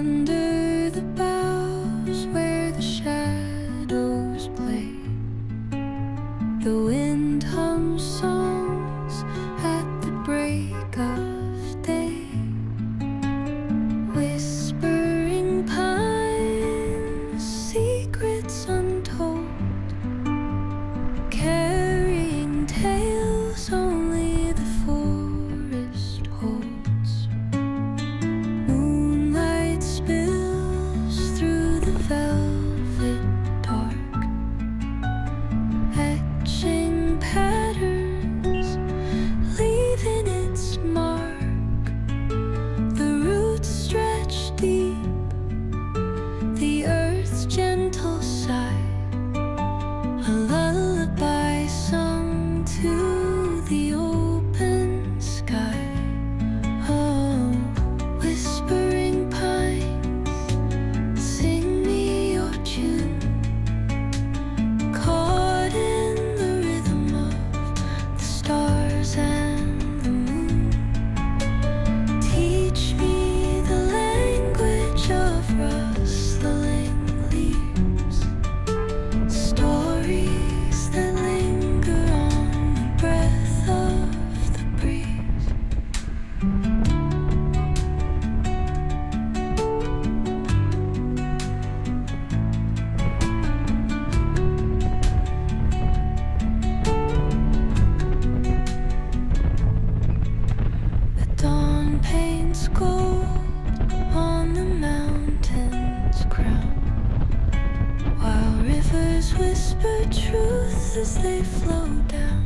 Under the boughs where the shadows play, the wind hums songs at the break of day. Whispering pines, secrets untold, carrying tales only the forest holds. Moonlight spills through the velvet dark, etching patterns, leaving its mark. The roots stretch deep, the earth's gentle sigh, a lullaby sung to the open sky. Oh, whispering pines, sing me your tune, caught in the rhythm of the stars and the moon. Teach me the language of rustling leaves, stories that linger on the breath of the breeze. The dawn paints gold on the mountain's crown, while rivers whisper truth as they flow down.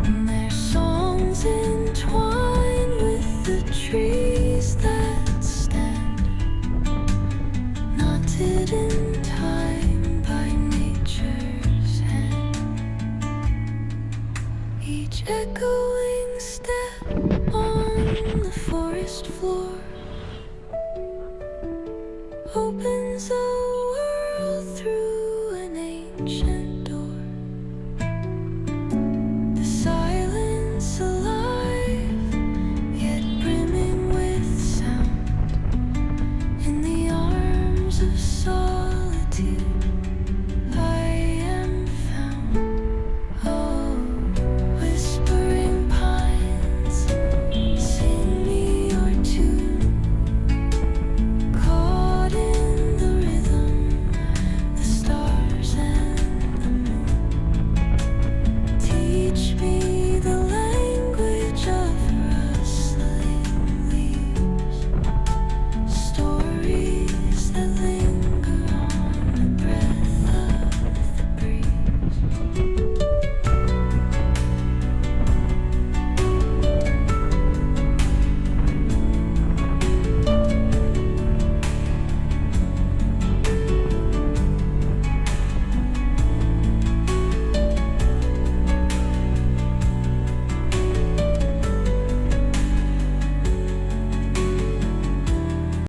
And their songs entwine with the trees that stand, knotted in time by nature's hand. Each echoing step on the forest floor